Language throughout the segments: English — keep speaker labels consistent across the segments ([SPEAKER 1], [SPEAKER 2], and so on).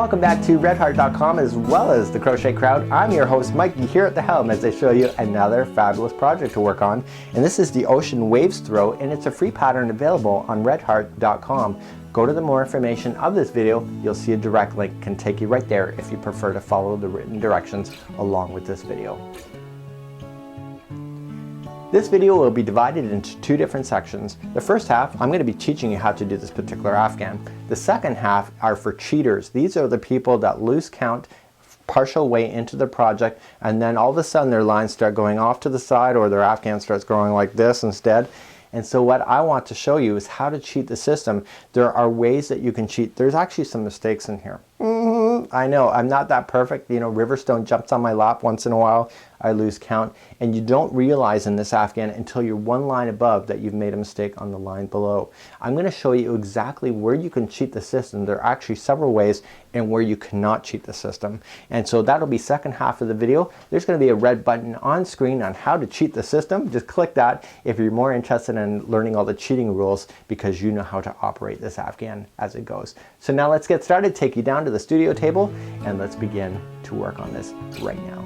[SPEAKER 1] welcome back to redheart.com as well as the Crochet Crowd. I'm your host Mikey here at the helm as I show you another fabulous project to work on. And this is the Ocean Waves Throw, and it's a free pattern available on redheart.com. Go to the more information of this video. You'll see a direct link can take you right there if you prefer to follow the written directions along with this video. This video will be divided into two different sections. The first half, I'm going to be teaching you how to do this particular Afghan. The second half are for cheaters. These are the people that lose count partial way into the project, and then all of a sudden their lines start going off to the side, or their Afghan starts growing like this instead. And so what I want to show you is how to cheat the system. There are ways that you can cheat. There's actually some mistakes in here. I know, I'm not that perfect. You know, Riverstone jumps on my lap once in a while. I lose count. And you don't realize in this Afghan until you're one line above that you've made a mistake on the line below. I'm going to show you exactly where you can cheat the system. There are actually several ways and where you cannot cheat the system. And so that'll be second half of the video. There's going to be a red button on screen on how to cheat the system. Just click that if you're more interested in learning all the cheating rules, because you know how to operate this Afghan as it goes. So now let's get started. Take you down to the studio table and let's begin to work on this right now.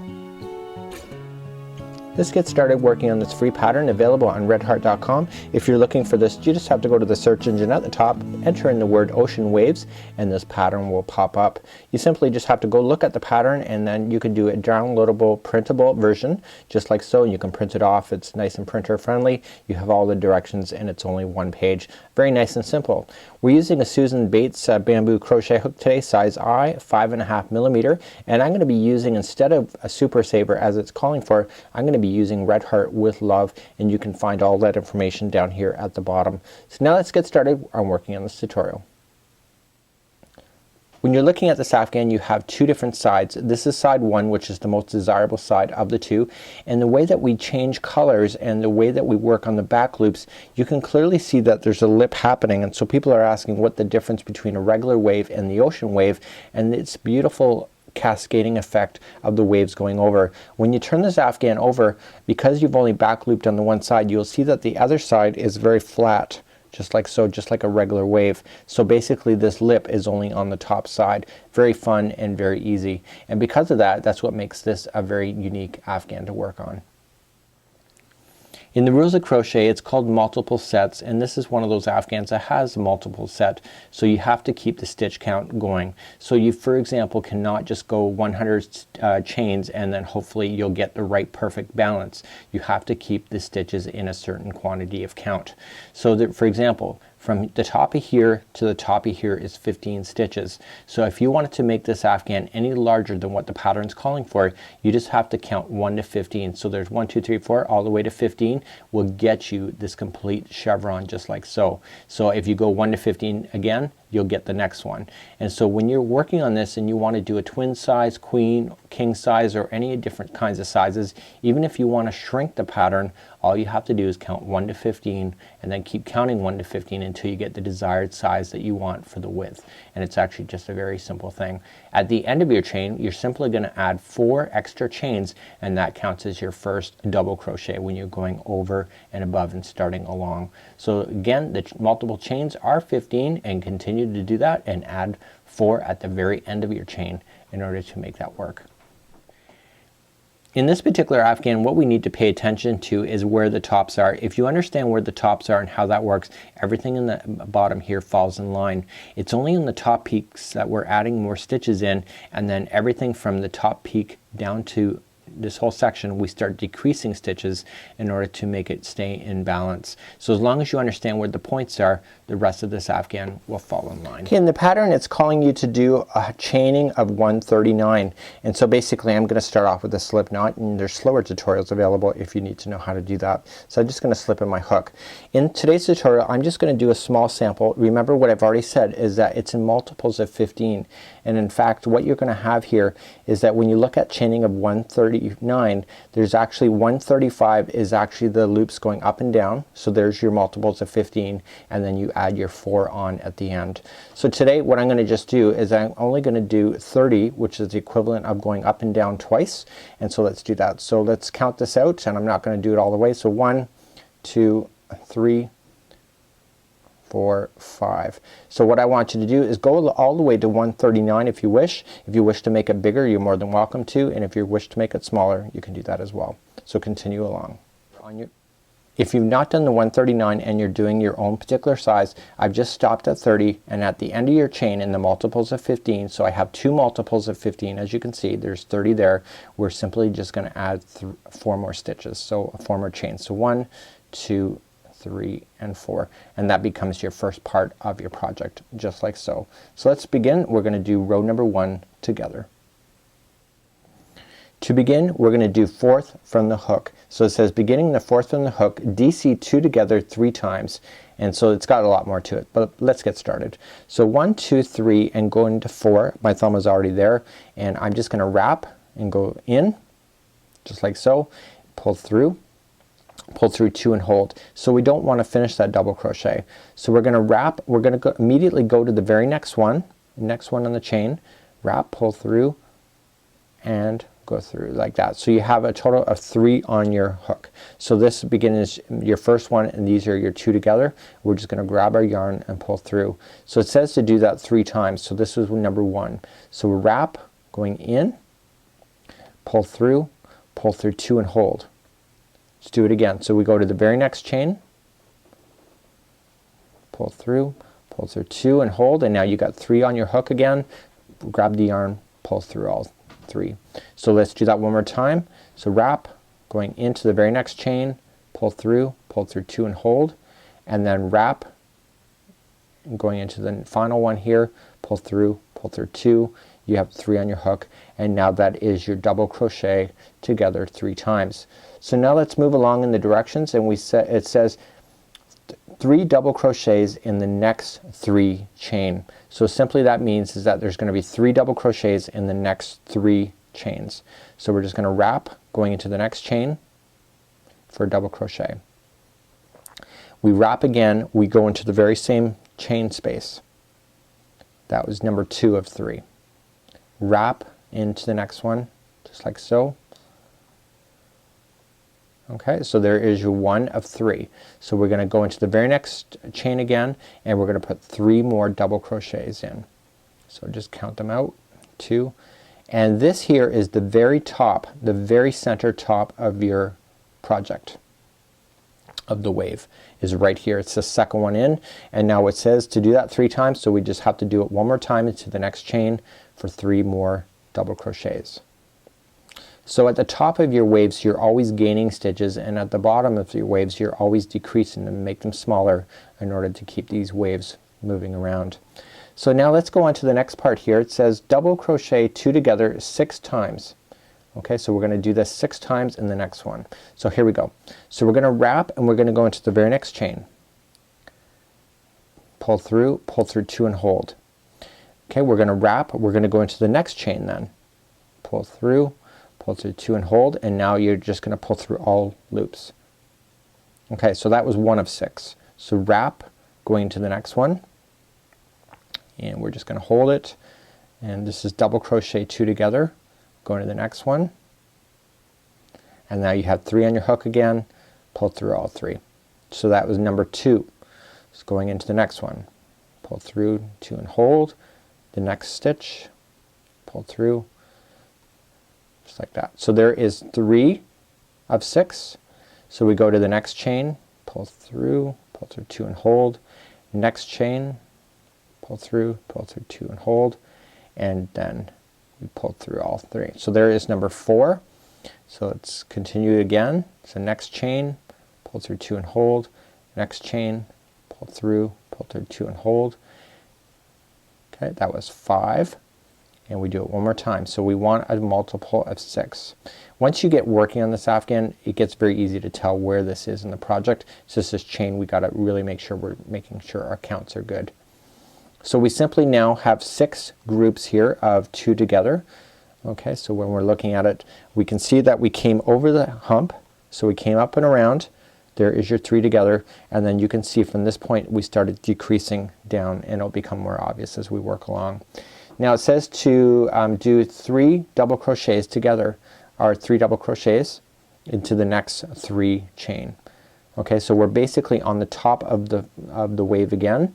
[SPEAKER 1] Let's get started working on this free pattern available on redheart.com. If you're looking for this, you just have to go to the search engine at the top, enter in the word Ocean Waves, and this pattern will pop up. You simply just have to go look at the pattern, and then you can do a downloadable printable version just like so. You can print it off. It's nice and printer friendly. You have all the directions and it's only one page. Very nice and simple. We're using a Susan Bates bamboo crochet hook today, size I, 5.5 millimeter, and I'm going to be using, instead of a Super Saver as it's calling for, I'm going to be using Red Heart with Love, and you can find all that information down here at the bottom. So now let's get started on working on this tutorial. When you're looking at this Afghan, you have two different sides. This is side one, which is the most desirable side of the two, and the way that we change colors and the way that we work on the back loops, you can clearly see that there's a lip happening, and so people are asking what the difference between a regular wave and the ocean wave, and it's beautiful cascading effect of the waves going over. When you turn this Afghan over, because you've only back looped on the one side, you'll see that the other side is very flat, just like so, just like a regular wave. So basically this lip is only on the top side. Very fun and very easy, and because of that, that's what makes this a very unique Afghan to work on. In the rules of crochet, it's called multiple sets, and this is one of those Afghans that has a multiple set, so you have to keep the stitch count going. So you, for example, cannot just go 100 chains and then hopefully you'll get the right perfect balance. You have to keep the stitches in a certain quantity of count. So that, for example, from the top of here to the top of here is 15 stitches. So if you wanted to make this Afghan any larger than what the pattern's calling for, you just have to count 1 to 15. So there's 1, 2, 3, 4 all the way to 15 will get you this complete chevron just like so. So if you go 1 to 15 again, you'll get the next one. And so when you're working on this and you want to do a twin size, queen, king size, or any different kinds of sizes, even if you want to shrink the pattern, all you have to do is count 1 to 15 and then keep counting 1 to 15 until you get the desired size that you want for the width. And it's actually just a very simple thing. At the end of your chain, you're simply going to add 4 extra chains, and that counts as your first double crochet when you're going over and above and starting along. So again, the multiple chains are 15, and continue to do that and add 4 at the very end of your chain in order to make that work. In this particular Afghan, what we need to pay attention to is where the tops are. If you understand where the tops are and how that works, everything in the bottom here falls in line. It's only in the top peaks that we're adding more stitches in, and then everything from the top peak down to this whole section we start decreasing stitches in order to make it stay in balance. So as long as you understand where the points are, the rest of this Afghan will fall in line. Okay, in the pattern it's calling you to do a chaining of 139, and so basically I'm going to start off with a slip knot, and there's slower tutorials available if you need to know how to do that. So I'm just going to slip in my hook. In today's tutorial I'm just going to do a small sample. Remember what I've already said is that it's in multiples of 15, and in fact what you're going to have here is that when you look at chaining of 139, there's actually 135 is actually the loops going up and down, so there's your multiples of 15, and then you add your 4 on at the end. So today what I'm going to just do is I'm only going to do 30, which is the equivalent of going up and down twice, and so let's do that. So let's count this out, and I'm not going to do it all the way. So 1, 2, 3, 4, 5. So what I want you to do is go all the way to 139 if you wish. If you wish to make it bigger, you're more than welcome to, and if you wish to make it smaller, you can do that as well. So continue along. If you've not done the 139 and you're doing your own particular size, I've just stopped at 30, and at the end of your chain in the multiples of 15, so I have 2 multiples of 15, as you can see there's 30 there. We're simply just going to add 4 more stitches, so 4 more chains. So 1, 2, 3, and 4, and that becomes your first part of your project, just like so. So let's begin. We're going to do row number 1 together. To begin, we're going to do 4th from the hook. So it says beginning the 4th from the hook, DC 2 together 3 times, and so it's got a lot more to it, but let's get started. So 1, 2, 3, and go into 4. My thumb is already there, and I'm just going to wrap and go in, just like so. Pull through 2 and hold. So we don't want to finish that double crochet. So we're going to wrap. We're going to immediately go to the very next one on the chain. Wrap, pull through, and go through like that. So you have a total of 3 on your hook. So this begins your first one, and these are your 2 together. We're just going to grab our yarn and pull through. So it says to do that 3 times. So this is number 1. So we wrap, going in, pull through 2 and hold. Let's do it again. So we go to the very next chain, pull through 2 and hold, and now you got 3 on your hook again. Grab the yarn, pull through all 3. So let's do that one more time. So wrap, going into the very next chain, pull through 2 and hold, and then wrap, and going into the final one here, pull through 2. You have 3 on your hook, and now that is your double crochet together 3 times. So now let's move along in the directions, and it says 3 double crochets in the next 3 chain. So simply that means is that there's going to be 3 double crochets in the next 3 chains. So we're just going to wrap, going into the next chain for a double crochet. We wrap again, we go into the very same chain space. That was number 2 of 3. Wrap into the next one, just like so. Okay, so there is your 1 of 3. So we're going to go into the very next chain again, and we're going to put 3 more double crochets in. So just count them out, 2, and this here is the very top, the very center top of your project, of the wave is right here. It's the second one in, and now it says to do that 3 times, so we just have to do it one more time into the next chain for 3 more double crochets. So at the top of your waves you're always gaining stitches, and at the bottom of your waves you're always decreasing them, make them smaller in order to keep these waves moving around. So now let's go on to the next part here. It says double crochet 2 together 6 times. Okay, so we're going to do this 6 times in the next one. So here we go. So we're going to wrap, and we're going to go into the very next chain. Pull through 2 and hold. Okay, we're going to wrap, we're going to go into the next chain then. Pull through 2 and hold, and now you're just going to pull through all loops. Okay, so that was 1 of 6. So wrap, going to the next one, and we're just going to hold it, and this is double crochet 2 together, going to the next one, and now you have 3 on your hook again, pull through all 3. So that was number 2. So going into the next one, pull through 2 and hold, the next stitch, pull through, just like that. So there is 3 of 6. So we go to the next chain, pull through 2 and hold, next chain, pull through 2 and hold, and then we pull through all 3. So there is number 4. So let's continue again. So next chain, pull through 2 and hold, next chain, pull through 2 and hold. Okay, that was 5. And we do it one more time. So we want a multiple of 6. Once you get working on this afghan, it gets very easy to tell where this is in the project. So this chain, we got to really make sure we're making sure our counts are good. So we simply now have 6 groups here of 2 together. Okay, so when we're looking at it, we can see that we came over the hump. So we came up and around. There is your 3 together, and then you can see from this point we started decreasing down, and it'll become more obvious as we work along. Now it says to do 3 double crochets together, or 3 double crochets into the next 3 chain. Okay, so we're basically on the top of the wave again.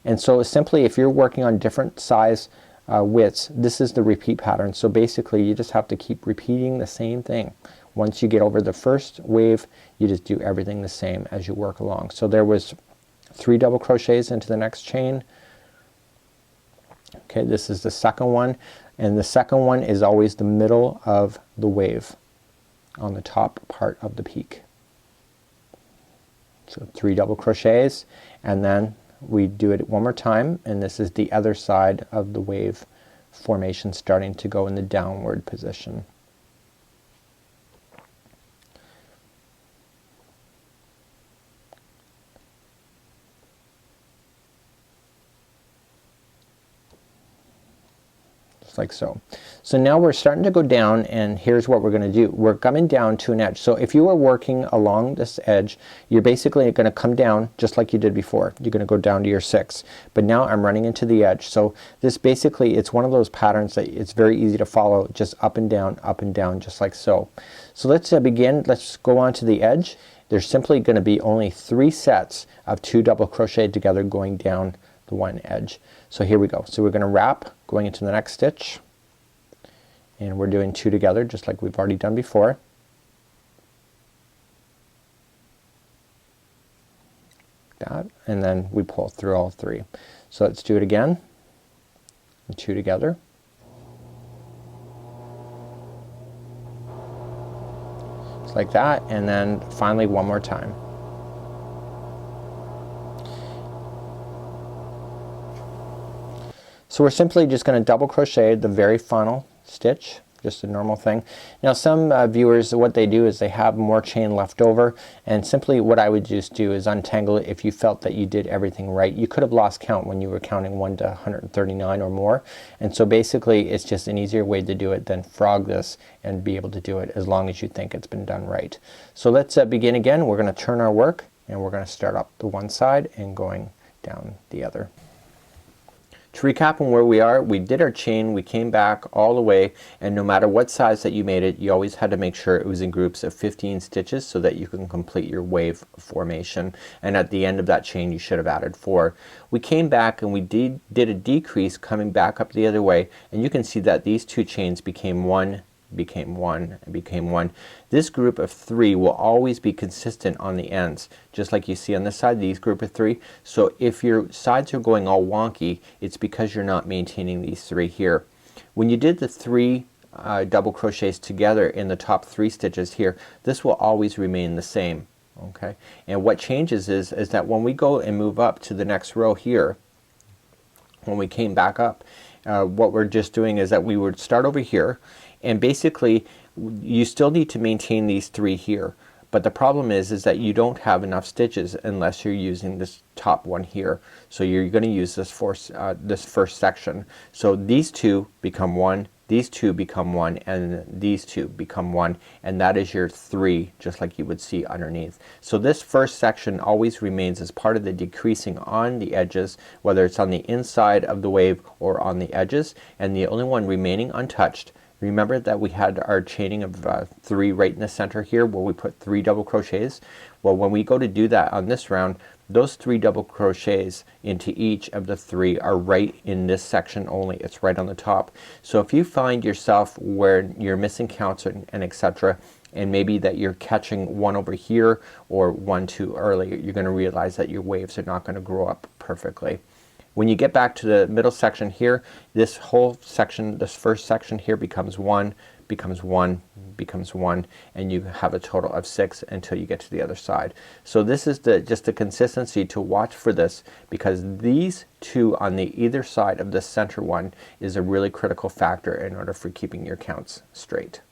[SPEAKER 1] And so simply, if you're working on different size widths, this is the repeat pattern. So basically you just have to keep repeating the same thing. Once you get over the first wave, you just do everything the same as you work along. So there was 3 double crochets into the next chain. Okay, this is the second one, and the second one is always the middle of the wave on the top part of the peak. So 3 double crochets, and then we do it one more time, and this is the other side of the wave formation, starting to go in the downward position. Just like so. So now we're starting to go down, and here's what we're going to do. We're coming down to an edge. So if you are working along this edge, you're basically going to come down just like you did before. You're going to go down to your 6. But now I'm running into the edge. So this basically, it's one of those patterns that it's very easy to follow, just up and down, just like so. So let's begin. Let's go on to the edge. There's simply going to be only 3 sets of 2 double crochet together going down the one edge. So here we go. So we're going to wrap going into the next stitch, and we're doing 2 together just like we've already done before. That, and then we pull through all 3. So let's do it again. And 2 together. Just like that, and then finally one more time. So we're simply just going to double crochet the very final stitch, just a normal thing. Now some viewers, what they do is they have more chain left over, and simply what I would just do is untangle it if you felt that you did everything right. You could have lost count when you were counting 1 to 139 or more, and so basically it's just an easier way to do it than frog this and be able to do it as long as you think it's been done right. So let's begin again. We're going to turn our work, and we're going to start up the one side and going down the other. To recap on where we are, we did our chain, we came back all the way, and no matter what size that you made it, you always had to make sure it was in groups of 15 stitches so that you can complete your wave formation, and at the end of that chain you should have added 4. We came back and we did a decrease coming back up the other way, and you can see that these 2 chains became 1, became 1, and became 1. This group of 3 will always be consistent on the ends, just like you see on this side, these group of 3. So if your sides are going all wonky, it's because you're not maintaining these 3 here. When you did the 3 double crochets together in the top 3 stitches here, this will always remain the same. Okay, and what changes is that when we go and move up to the next row here, when we came back up, what we're just doing is that we would start over here, and basically you still need to maintain these 3 here, but the problem is that you don't have enough stitches unless you're using this top one here. So you're going to use this first section. So these 2 become 1, these 2 become 1, and these 2 become 1, and that is your 3, just like you would see underneath. So this first section always remains as part of the decreasing on the edges, whether it's on the inside of the wave or on the edges, and the only one remaining untouched. Remember that we had our chaining of 3 right in the center here where we put 3 double crochets. Well, when we go to do that on this round, those 3 double crochets into each of the 3 are right in this section only. It's right on the top. So if you find yourself where you're missing counts and etc., and maybe that you're catching 1 over here or 1 too early, you're going to realize that your waves are not going to grow up perfectly. When you get back to the middle section here, this whole section, this first section here becomes 1, becomes 1, becomes 1, and you have a total of 6 until you get to the other side. So this is just the consistency to watch for this, because these 2 on the either side of the center one is a really critical factor in order for keeping your counts straight.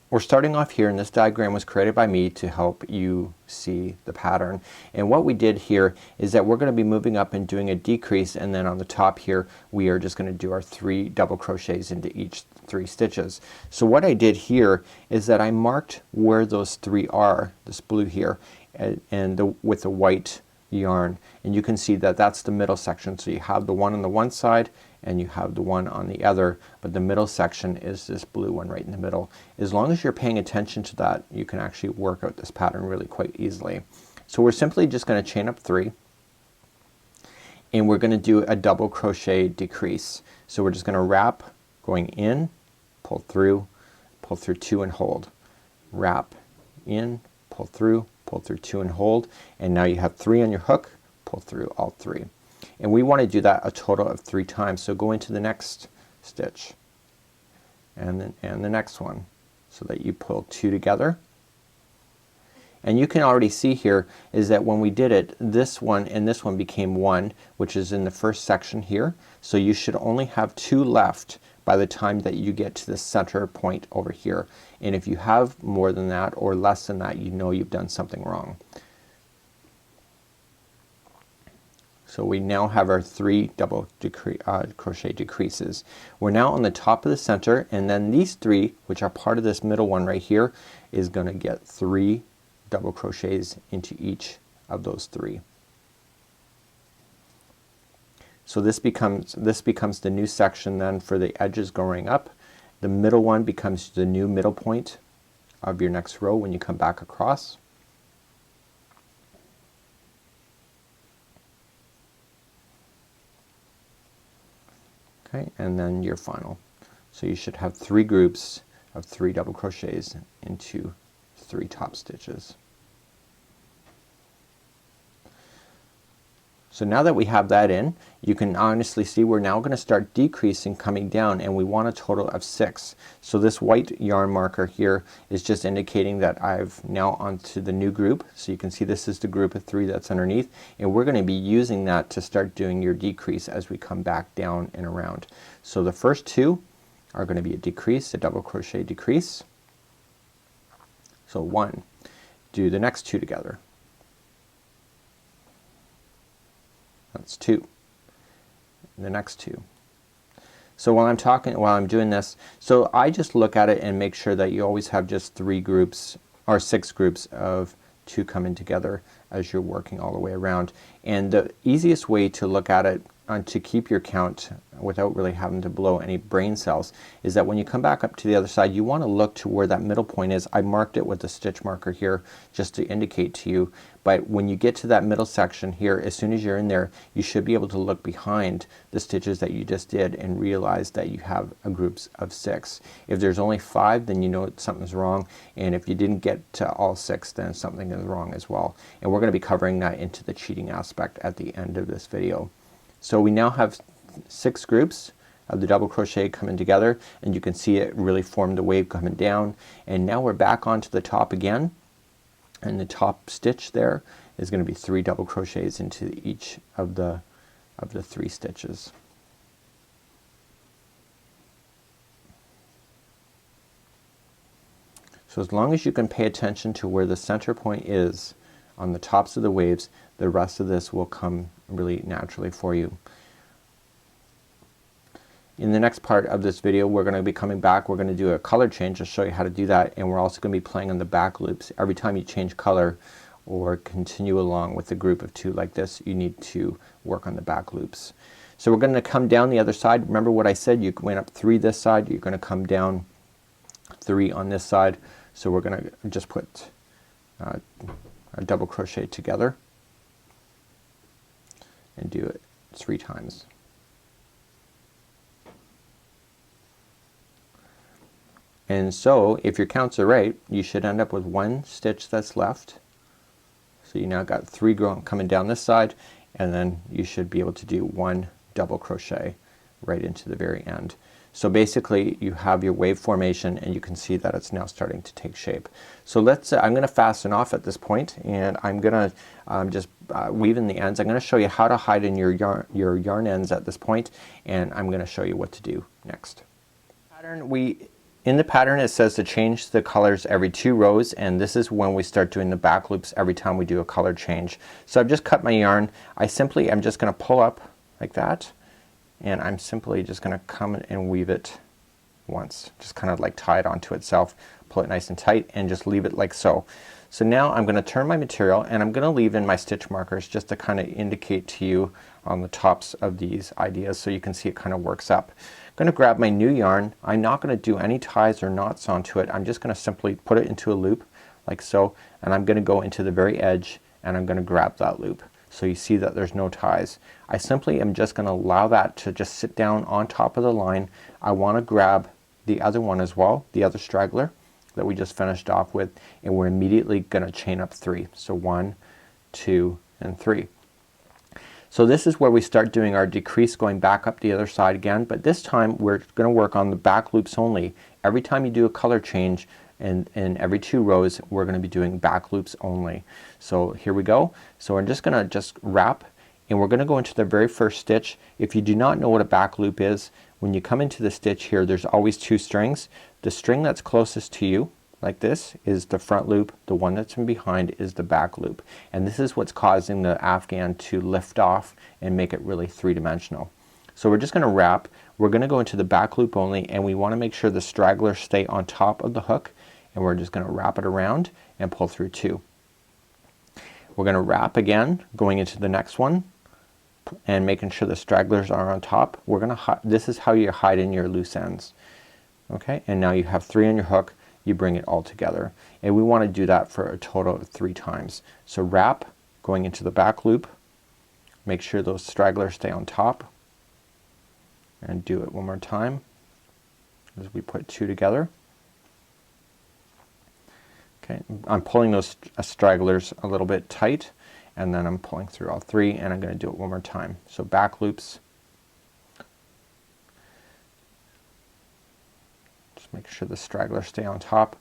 [SPEAKER 1] We're starting off here, and this diagram was created by me to help you see the pattern. And what we did here is that we're going to be moving up and doing a decrease, and then on the top here we are just going to do our 3 double crochets into each 3 stitches. So what I did here is that I marked where those 3 are, this blue here, and with the white yarn, and you can see that that's the middle section. So you have the one on the one side and you have the one on the other, but the middle section is this blue one right in the middle. As long as you're paying attention to that, you can actually work out this pattern really quite easily. So we're simply just going to chain up 3, and we're going to do a double crochet decrease. So we're just going to wrap, going in, pull through 2 and hold, wrap in, pull through 2 and hold, and now you have 3 on your hook, pull through all 3. And we want to do that a total of 3 times. So go into the next stitch and the next one, so that you pull 2 together. And you can already see here is that when we did it, this one and this one became one, which is in the first section here. So you should only have 2 left by the time that you get to the center point over here. And if you have more than that or less than that, you know you've done something wrong. So we now have our 3 double crochet decreases. We're now on the top of the center, and then these 3, which are part of this middle one right here, is going to get 3 double crochets into each of those 3. So this becomes the new section then for the edges going up. The middle one becomes the new middle point of your next row when you come back across. Okay, and then your final. So you should have 3 groups of 3 double crochets into 3 top stitches. So now that we have that in, you can honestly see we're now going to start decreasing, coming down, and we want a total of 6. So this white yarn marker here is just indicating that I've now onto the new group. So you can see this is the group of 3 that's underneath, and we're going to be using that to start doing your decrease as we come back down and around. So the first 2 are going to be a decrease, a double crochet decrease. So 1, do the next 2 together. That's 2. The next 2. So while I'm doing this, so I just look at it and make sure that you always have just 3 groups or 6 groups of 2 coming together as you're working all the way around. And the easiest way to look at it and to keep your count without really having to blow any brain cells is that when you come back up to the other side, you want to look to where that middle point is. I marked it with the stitch marker here just to indicate to you, but when you get to that middle section here, as soon as you're in there, you should be able to look behind the stitches that you just did and realize that you have a groups of 6. If there's only 5, then you know something's wrong, and if you didn't get to all 6, then something is wrong as well. And we're going to be covering that into the cheating aspect at the end of this video. So we now have 6 groups of the double crochet coming together, and you can see it really formed the wave coming down, and now we're back onto the top again, and the top stitch there is going to be 3 double crochets into each of the 3 stitches. So as long as you can pay attention to where the center point is on the tops of the waves, the rest of this will come really naturally for you. In the next part of this video, we're going to be coming back. We're going to do a color change to show you how to do that, and we're also going to be playing on the back loops. Every time you change color or continue along with a group of 2 like this, you need to work on the back loops. So we're going to come down the other side. Remember what I said, you went up 3 this side, you're going to come down 3 on this side. So we're going to just put a double crochet together and do it 3 times. And so if your counts are right, you should end up with 1 stitch that's left. So you now got 3 coming down this side, and then you should be able to do 1 double crochet right into the very end. So basically you have your wave formation, and you can see that it's now starting to take shape. So let's I'm going to fasten off at this point, and I'm going to just weave in the ends. I'm going to show you how to hide in your yarn ends at this point, and I'm going to show you what to do next. In the pattern it says to change the colors every 2 rows, and this is when we start doing the back loops every time we do a color change. So I've just cut my yarn. I'm just going to pull up like that, and I'm simply just going to come and weave it once. Just kind of like tie it onto itself, pull it nice and tight, and just leave it like so. So now I'm going to turn my material, and I'm going to leave in my stitch markers just to kind of indicate to you on the tops of these ideas so you can see it kind of works up. I'm going to grab my new yarn. I'm not going to do any ties or knots onto it. I'm just going to simply put it into a loop like so, and I'm going to go into the very edge and I'm going to grab that loop. So you see that there's no ties. I simply am just going to allow that to just sit down on top of the line. I want to grab the other one as well, the other straggler that we just finished off with, and we're immediately going to chain up 3. So 1, 2, and 3. So this is where we start doing our decrease, going back up the other side again, but this time we're going to work on the back loops only. Every time you do a color change in every 2 rows, we're going to be doing back loops only. So here we go. So we're just going to wrap, and we're going to go into the very first stitch. If you do not know what a back loop is, when you come into the stitch here, there's always 2 strings. The string that's closest to you, like this, is the front loop. The one that's from behind is the back loop, and this is what's causing the afghan to lift off and make it really 3-dimensional. So we're just going to wrap. We're going to go into the back loop only, and we want to make sure the stragglers stay on top of the hook, and we're just going to wrap it around and pull through 2. We're going to wrap again, going into the next one and making sure the stragglers are on top. We're going to this is how you hide in your loose ends. Okay, and now you have 3 on your hook. You bring it all together, and we want to do that for a total of 3 times. So wrap, going into the back loop, make sure those stragglers stay on top, and do it one more time as we put 2 together. Okay, I'm pulling those stragglers a little bit tight, and then I'm pulling through all 3, and I'm going to do it one more time. So back loops, just make sure the stragglers stay on top.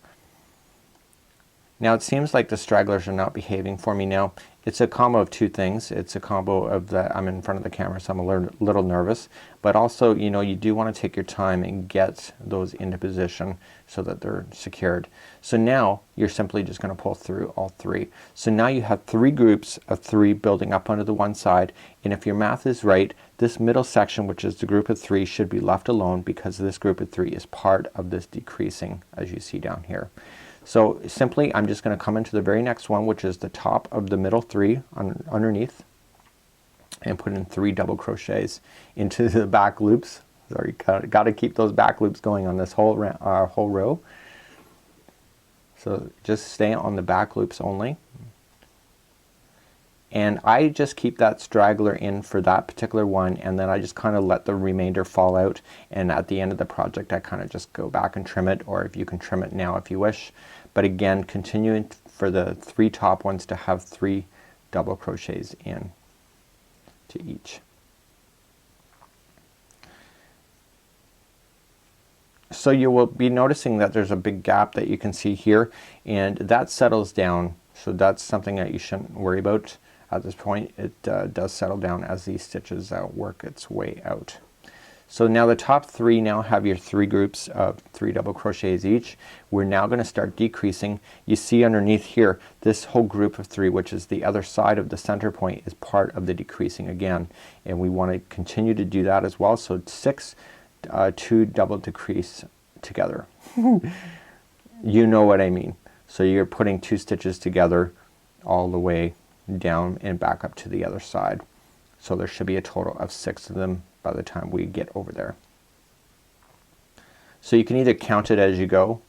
[SPEAKER 1] Now it seems like the stragglers are not behaving for me now. It's a combo of 2 things. It's a combo of that I'm in front of the camera, so I'm a little nervous, but also, you know, you do want to take your time and get those into position so that they're secured. So now you're simply just going to pull through all 3. So now you have 3 groups of 3 building up onto the one side, and if your math is right, this middle section, which is the group of 3, should be left alone because this group of 3 is part of this decreasing, as you see down here. So simply I'm just going to come into the very next one, which is the top of the middle 3 underneath, and put in 3 double crochets into the back loops. So you got to keep those back loops going on this whole row. So just stay on the back loops only, and I just keep that straggler in for that particular one, and then I just kind of let the remainder fall out, and at the end of the project I kind of just go back and trim it, or if you can trim it now if you wish. But again, continuing for the 3 top ones to have 3 double crochets in to each. So you will be noticing that there's a big gap that you can see here, and that settles down, so that's something that you shouldn't worry about at this point. It does settle down as these stitches work its way out. So now the top 3 now have your 3 groups of 3 double crochets each. We're now going to start decreasing. You see underneath here, this whole group of 3, which is the other side of the center point, is part of the decreasing again, and we want to continue to do that as well. So 6 2 double decrease together. You know what I mean. So you're putting 2 stitches together all the way down and back up to the other side. So there should be a total of 6 of them by the time we get over there. So you can either count it as you go,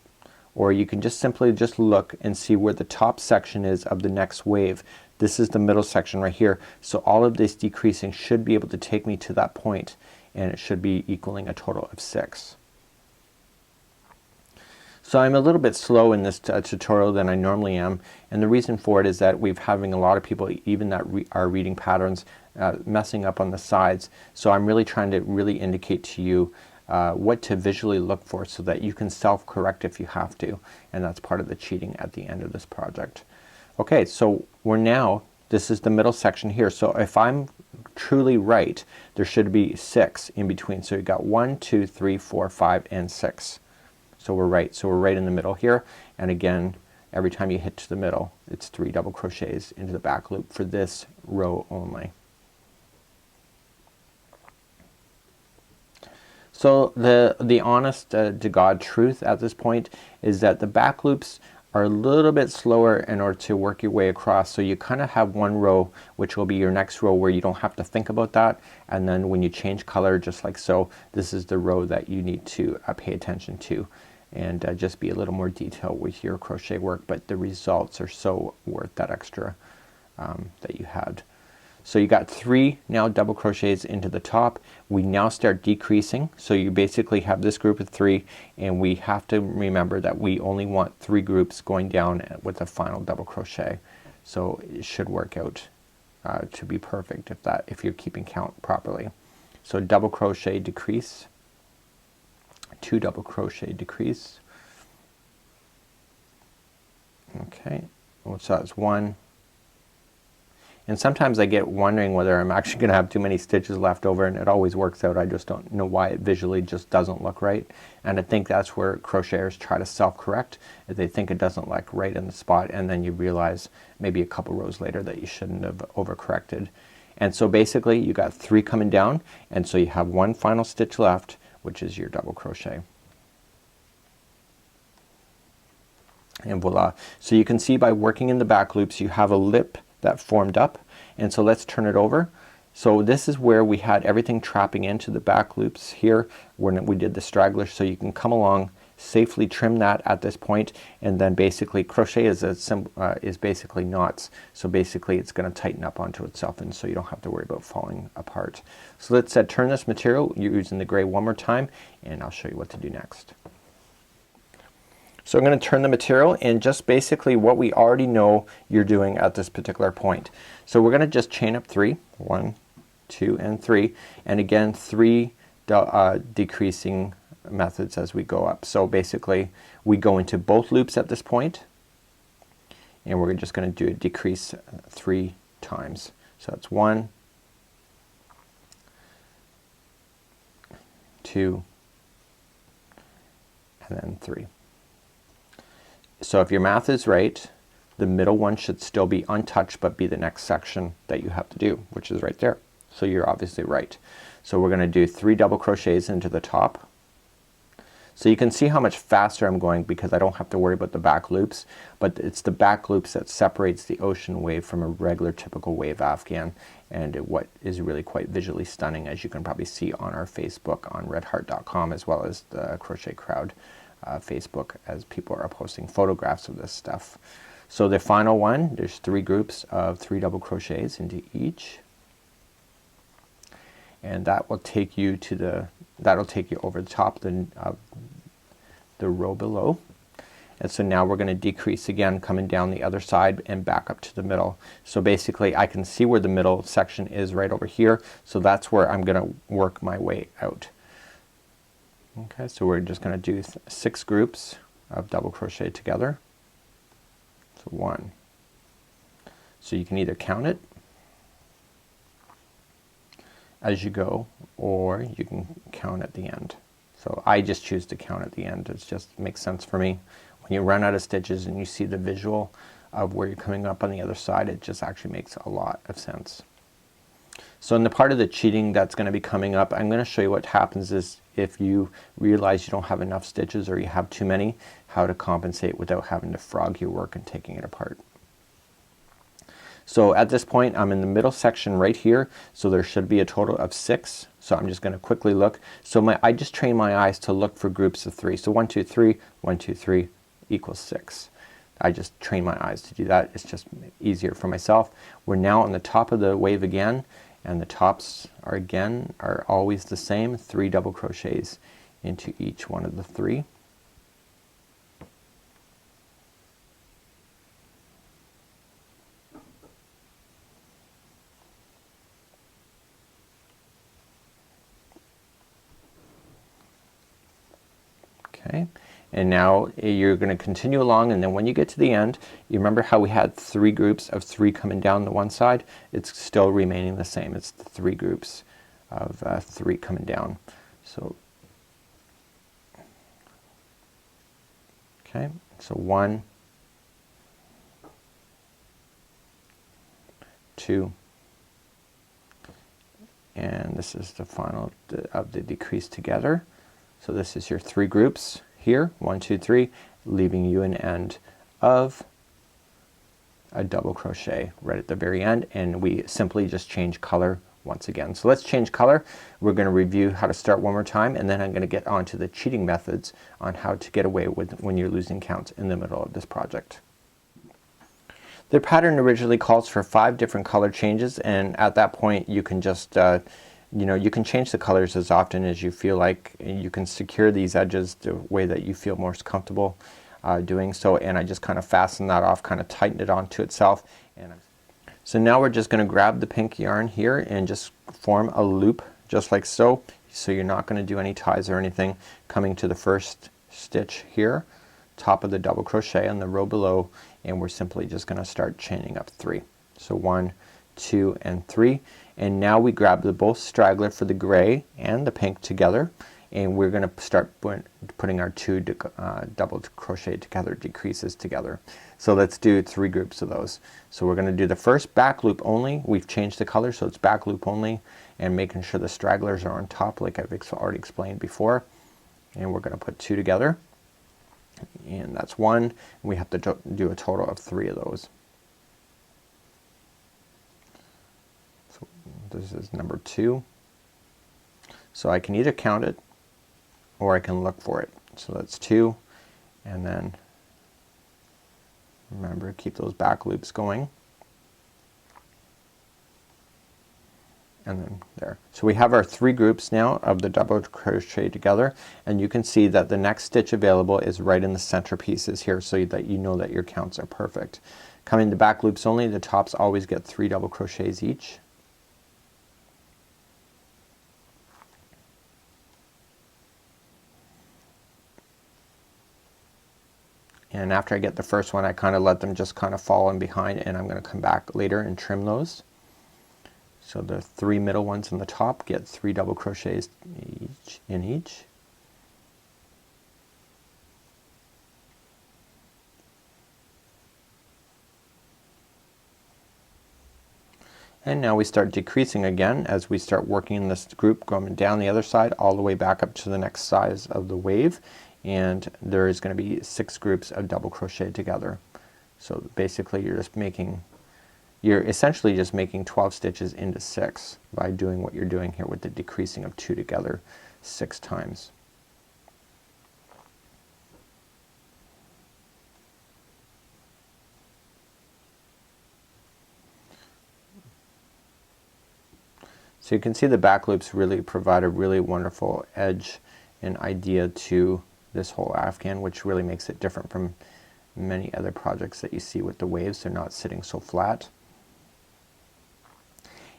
[SPEAKER 1] or you can just simply look and see where the top section is of the next wave. This is the middle section right here. So all of this decreasing should be able to take me to that point, and it should be equaling a total of 6. So I'm a little bit slow in this tutorial than I normally am, and the reason for it is that we're having a lot of people, even that are reading patterns, messing up on the sides. So I'm really trying to indicate to you what to visually look for so that you can self-correct if you have to, and that's part of the cheating at the end of this project. Okay, so this is the middle section here. So if I'm truly right, there should be 6 in between. So you've got 1, 2, 3, 4, 5, and 6. So we're right. So we're right in the middle here. And again, every time you hit to the middle, it's 3 double crochets into the back loop for this row only. So the honest to God truth at this point is that the back loops are a little bit slower in order to work your way across. So you kind of have one row which will be your next row where you don't have to think about that, and then when you change color just like so, this is the row that you need to pay attention to, and just be a little more detailed with your crochet work, but the results are so worth that extra that you had. So you got 3 now double crochets into the top. We now start decreasing, so you basically have this group of 3, and we have to remember that we only want 3 groups going down with a final double crochet. So it should work out to be perfect if you're keeping count properly. So double crochet, decrease, 2 double crochet, decrease. Okay, so that's 1. And sometimes I get wondering whether I'm actually going to have too many stitches left over, and it always works out. I just don't know why it visually just doesn't look right. And I think that's where crocheters try to self-correct. They think it doesn't look right in the spot, and then you realize maybe a couple rows later that you shouldn't have overcorrected. And so basically you got 3 coming down, and so you have 1 final stitch left, which is your double crochet. And voila. So you can see by working in the back loops you have a lip that formed up, and so let's turn it over. So this is where we had everything trapping into the back loops here when we did the stragglers, so you can come along, safely trim that at this point, and then basically crochet is basically knots, so basically it's going to tighten up onto itself, and so you don't have to worry about falling apart. So let's turn this material using the gray one more time, and I'll show you what to do next. So I'm going to turn the material, and just basically what we already know you're doing at this particular point. So we're going to just chain up 3, 1, 2, and 3, and again 3 decreasing methods as we go up. So basically we go into both loops at this point, and we're just going to do a decrease 3 times. So that's 1, 2, and then 3. So if your math is right, the middle one should still be untouched but be the next section that you have to do, which is right there. So you're obviously right. So we're going to do 3 double crochets into the top. So you can see how much faster I'm going because I don't have to worry about the back loops, but it's the back loops that separates the ocean wave from a regular typical wave Afghan, and what is really quite visually stunning, as you can probably see on our Facebook on redheart.com, as well as the Crochet Crowd Facebook, as people are posting photographs of this stuff. So the final one, there's 3 groups of 3 double crochets into each, and that will take you to that'll take you over the top of the row below. And so now we're going to decrease again, coming down the other side and back up to the middle. So basically I can see where the middle section is right over here, so that's where I'm going to work my way out. Okay, so we're just going to do 6 groups of double crochet together. So 1. So you can either count it as you go, or you can count at the end. So I just choose to count at the end. It just makes sense for me. When you run out of stitches and you see the visual of where you're coming up on the other side, it just actually makes a lot of sense. So in the part of the cheating that's going to be coming up, I'm going to show you what happens is if you realize you don't have enough stitches or you have too many, how to compensate without having to frog your work and taking it apart. So at this point I'm in the middle section right here, so there should be a total of 6. So I'm just going to quickly look. So I just train my eyes to look for groups of 3. So 1, 2, 3, 1, 2, 3 equals 6. I just train my eyes to do that. It's just easier for myself. We're now on the top of the wave again, and the tops are always the same, 3 double crochets into each one of the 3. Okay, and now you're going to continue along, and then when you get to the end, you remember how we had 3 groups of 3 coming down the one side? It's still remaining the same. It's the 3 groups of 3 coming down. So okay, so 1, 2, and this is the final of the decrease together. So this is your 3 groups here, 1, 2, 3, leaving you an end of a double crochet right at the very end, and we simply just change color once again. So let's change color. We're going to review how to start one more time, and then I'm going to get on to the cheating methods on how to get away with when you're losing counts in the middle of this project. The pattern originally calls for 5 different color changes, and at that point you can just you know, you can change the colors as often as you feel like. You can secure these edges the way that you feel most comfortable doing so, and I just kind of fasten that off, kind of tighten it onto itself. So now we're just going to grab the pink yarn here and just form a loop just like so. So you're not going to do any ties or anything. Coming to the first stitch here, top of the double crochet on the row below, and we're simply just going to start chaining up 3. So 1, 2, and 3, and now we grab the both straggler for the gray and the pink together, and we're going to start putting our 2 double crochet together decreases together. So let's do 3 groups of those. So we're going to do the first back loop only. We've changed the color so it's back loop only, and making sure the stragglers are on top like I've already explained before, and we're going to put 2 together, and that's 1. We have to do a total of 3 of those. So this is number 2. So I can either count it or I can look for it. So that's 2, and then remember, keep those back loops going, and then there. So we have our 3 groups now of the double crochet together, and you can see that the next stitch available is right in the center pieces here, so that you know that your counts are perfect. Coming to back loops only, the tops always get 3 double crochets each. And after I get the first one, I kind of let them just kind of fall in behind, and I'm going to come back later and trim those. So the 3 middle ones in the top get 3 double crochets in each. And now we start decreasing again as we start working in this group, going down the other side all the way back up to the next size of the wave, and there is going to be 6 groups of double crochet together. So basically you're essentially just making 12 stitches into 6 by doing what you're doing here with the decreasing of 2 together 6 times. So you can see the back loops really provide a really wonderful edge and idea to this whole afghan, which really makes it different from many other projects that you see with the waves. They're not sitting so flat.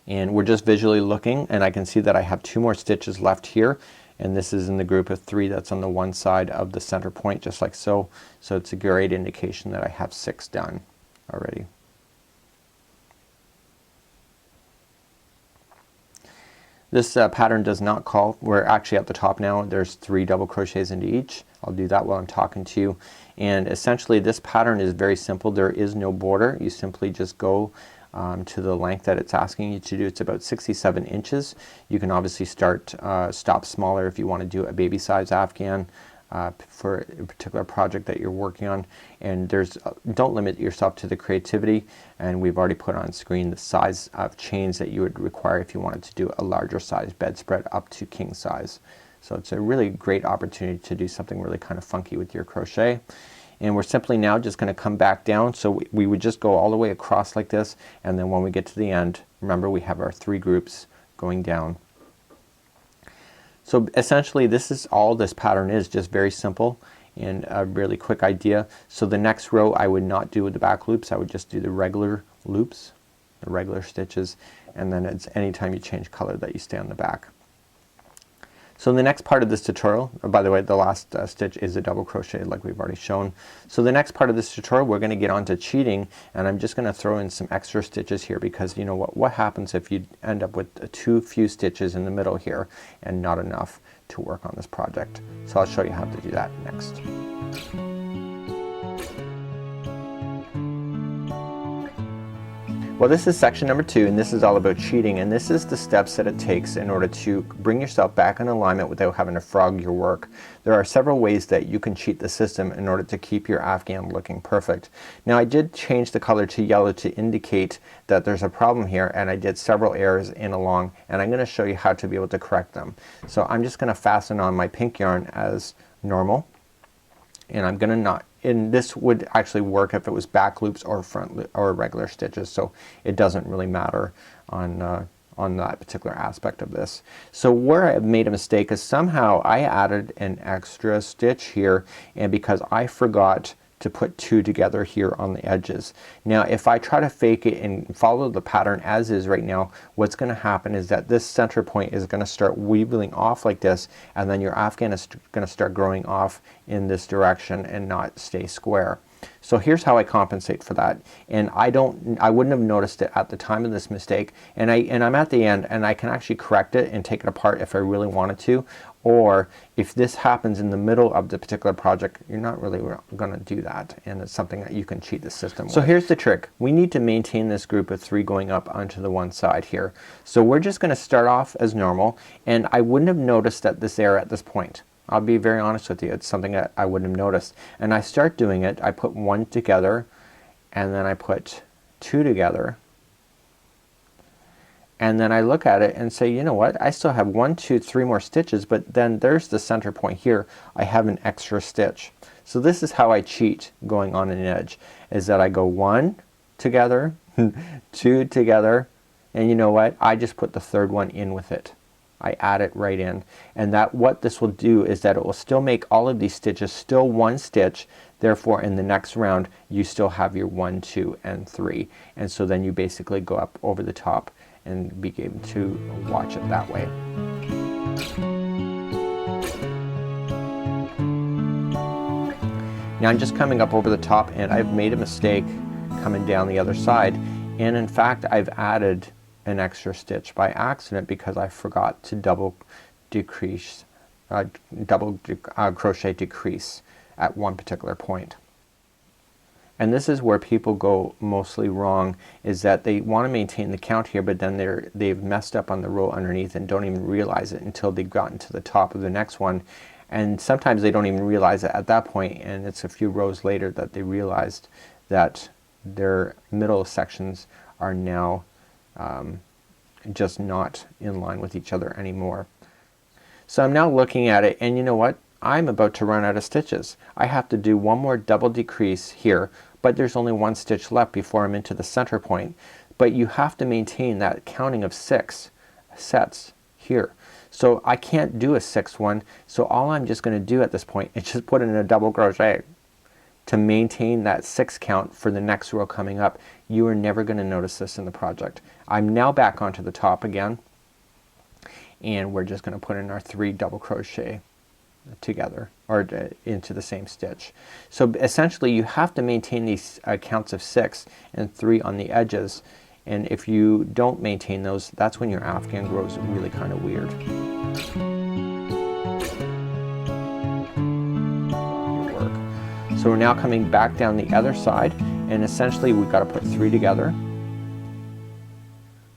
[SPEAKER 1] And we're just visually looking, and I can see that I have 2 more stitches left here, and this is in the group of 3 that's on the one side of the center point, just like so. So it's a great indication that I have 6 done already. This pattern does not call, we're actually at the top now, there's 3 double crochets into each. I'll do that while I'm talking to you. And essentially this pattern is very simple. There is no border. You simply just go to the length that it's asking you to do. It's about 67 inches. You can obviously stop smaller if you want to do a baby size afghan for a particular project that you're working on. And don't limit yourself to the creativity, and we've already put on screen the size of chains that you would require if you wanted to do a larger size bedspread up to king size. So it's a really great opportunity to do something really kind of funky with your crochet. And we're simply now just going to come back down. So we would just go all the way across like this, and then when we get to the end, remember we have our 3 groups going down. So essentially this is all this pattern is, just very simple and a really quick idea. So the next row I would not do with the back loops. I would just do the regular loops, the regular stitches, and then it's anytime you change color that you stay on the back. So in the next part of this tutorial, by the way, the last stitch is a double crochet like we've already shown. So the next part of this tutorial we're going to get on to cheating, and I'm just going to throw in some extra stitches here, because you know what happens if you end up with too few stitches in the middle here and not enough to work on this project. So I'll show you how to do that next. Well, this is section number 2, and this is all about cheating, and this is the steps that it takes in order to bring yourself back in alignment without having to frog your work. There are several ways that you can cheat the system in order to keep your Afghan looking perfect. Now, I did change the color to yellow to indicate that there's a problem here, and I did several errors in along, and I'm going to show you how to be able to correct them. So I'm just going to fasten on my pink yarn as normal, and I'm going to knot. And this would actually work if it was back loops or front or regular stitches, so it doesn't really matter on that particular aspect of this. So where I made a mistake is somehow I added an extra stitch here, and because I forgot to put 2 together here on the edges. Now if I try to fake it and follow the pattern as is right now, what's going to happen is that this center point is going to start weaving off like this, and then your Afghan is going to start growing off in this direction and not stay square. So here's how I compensate for that, and I wouldn't have noticed it at the time of this mistake, and I'm at the end and I can actually correct it and take it apart if I really wanted to, or if this happens in the middle of the particular project, you're not really going to do that, and it's something that you can cheat the system with. So here's the trick. We need to maintain this group of 3 going up onto the one side here. So we're just going to start off as normal, and I wouldn't have noticed that this error at this point. I'll be very honest with you, it's something that I wouldn't have noticed. And I start doing it, I put 1 together, and then I put 2 together, and then I look at it and say, you know what, I still have 1, 2, 3 more stitches, but then there's the center point here. I have an extra stitch. So this is how I cheat going on an edge, is that I go 1 together, 2 together, and you know what, I just put the third one in with it. I add it right in, and that what this will do is that it will still make all of these stitches still 1 stitch. Therefore in the next round you still have your 1, 2, and 3, and so then you basically go up over the top and be able to watch it that way. Now I'm just coming up over the top, and I've made a mistake coming down the other side, and in fact I've added an extra stitch by accident because I forgot to double crochet decrease at one particular point. And this is where people go mostly wrong, is that they want to maintain the count here, but then they've messed up on the row underneath and don't even realize it until they've gotten to the top of the next one. And sometimes they don't even realize it at that point, and it's a few rows later that they realized that their middle sections are now just not in line with each other anymore. So I'm now looking at it, and you know what? I'm about to run out of stitches. I have to do 1 more double decrease here, but there's only 1 stitch left before I'm into the center point. But you have to maintain that counting of 6 sets here. So I can't do a 6th one, so all I'm just going to do at this point is just put in a double crochet to maintain that 6 count for the next row coming up. You are never going to notice this in the project. I'm now back onto the top again, and we're just going to put in our 3 double crochet together, or into the same stitch. So essentially you have to maintain these counts of 6 and 3 on the edges, and if you don't maintain those, that's when your Afghan grows really kind of weird. So we're now coming back down the other side, and essentially we've got to put 3 together,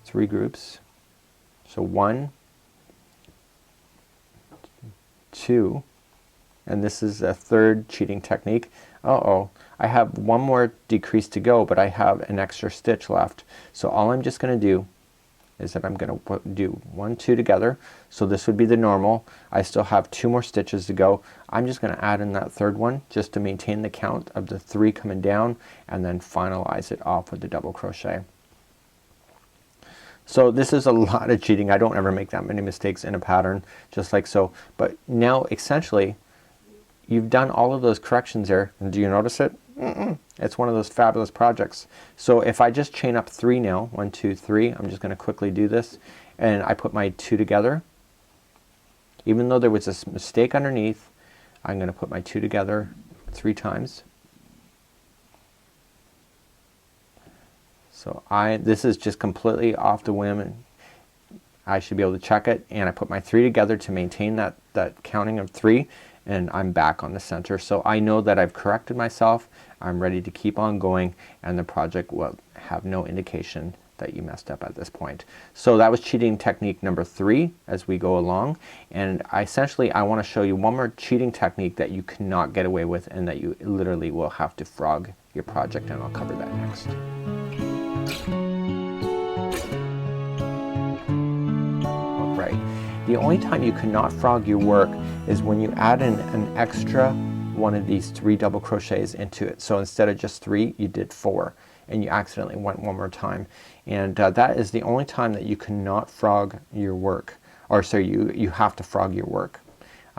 [SPEAKER 1] 3 groups. So 1, 2, and this is a third cheating technique. Uh-oh, I have 1 more decrease to go, but I have an extra stitch left. So all I'm just going to do is that I'm going to do 1, 2 together. So this would be the normal. I still have 2 more stitches to go. I'm just going to add in that third one just to maintain the count of the 3 coming down, and then finalize it off with the double crochet. So this is a lot of cheating. I don't ever make that many mistakes in a pattern, just like so. But now essentially you've done all of those corrections there, and do you notice it? It's one of those fabulous projects. So if I just chain up 3 now, 1, 2, 3, I'm just going to quickly do this, and I put my 2 together. Even though there was a mistake underneath, I'm going to put my 2 together 3 times. So this is just completely off the whim, and I should be able to check it, and I put my 3 together to maintain that counting of 3, and I'm back on the center. So I know that I've corrected myself. I'm ready to keep on going, and the project will have no indication that you messed up at this point. So that was cheating technique number 3 as we go along. And essentially I want to show you one more cheating technique that you cannot get away with and that you literally will have to frog your project, and I'll cover that next. Right. The only time you cannot frog your work is when you add in an extra one of these 3 double crochets into it. So instead of just 3, you did 4, and you accidentally went one more time. And that is the only time that you cannot frog your work, or sorry, you have to frog your work.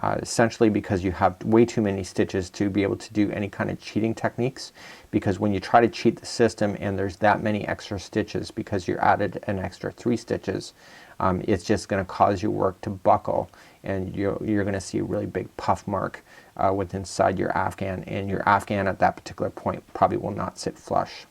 [SPEAKER 1] Essentially because you have way too many stitches to be able to do any kind of cheating techniques, because when you try to cheat the system and there's that many extra stitches because you added an extra 3 stitches, it's just going to cause your work to buckle, and you're going to see a really big puff mark with inside your afghan, and your afghan at that particular point probably will not sit flush.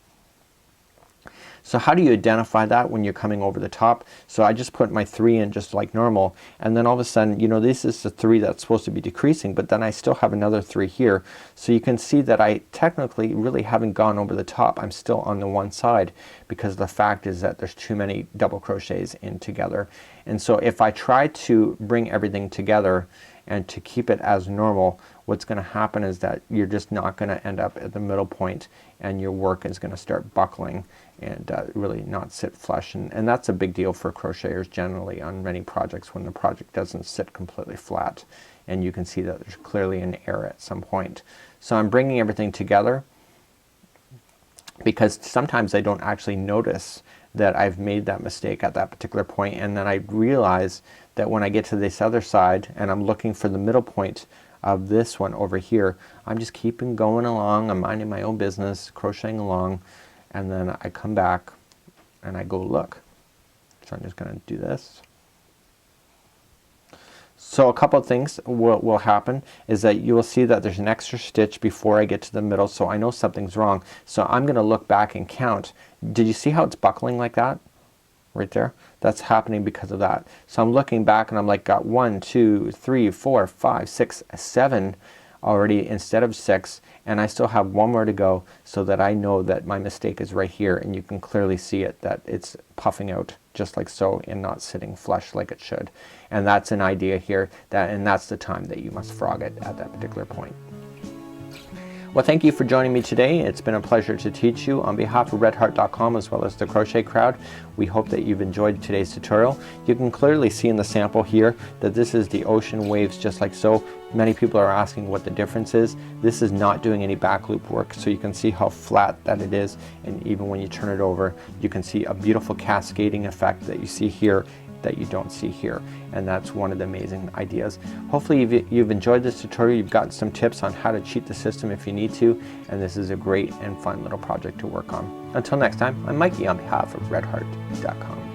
[SPEAKER 1] So how do you identify that when you're coming over the top? So I just put my 3 in just like normal, and then all of a sudden, you know, this is the 3 that's supposed to be decreasing, but then I still have another 3 here. So you can see that I technically really haven't gone over the top. I'm still on the one side, because the fact is that there's too many double crochets in together. And so if I try to bring everything together and to keep it as normal, what's going to happen is that you're just not going to end up at the middle point, and your work is going to start buckling and really not sit flush. And that's a big deal for crocheters generally on many projects, when the project doesn't sit completely flat, and you can see that there's clearly an error at some point. So I'm bringing everything together, because sometimes I don't actually notice that I've made that mistake at that particular point, and then I realize that when I get to this other side and I'm looking for the middle point of this one over here, I'm just keeping going along, I'm minding my own business, crocheting along, and then I come back and I go look. So I'm just going to do this. So a couple of things will happen is that you will see that there's an extra stitch before I get to the middle, so I know something's wrong. So I'm going to look back and count. Did you see how it's buckling like that? Right there? That's happening because of that. So I'm looking back and I'm like, got 1, 2, 3, 4, 5, 6, 7 already instead of 6, and I still have 1 more to go, so that I know that my mistake is right here, and you can clearly see it, that it's puffing out just like so and not sitting flush like it should. And that's an idea here, and that's the time that you must frog it at that particular point. Well, thank you for joining me today. It's been a pleasure to teach you. On behalf of redheart.com as well as the Crochet Crowd, we hope that you've enjoyed today's tutorial. You can clearly see in the sample here that this is the ocean waves just like so. Many people are asking what the difference is. This is not doing any back loop work, so you can see how flat that it is, and even when you turn it over, you can see a beautiful cascading effect that you see here that you don't see here, and that's one of the amazing ideas. Hopefully you've enjoyed this tutorial. You've gotten some tips on how to cheat the system if you need to, and this is a great and fun little project to work on. Until next time, I'm Mikey on behalf of redheart.com.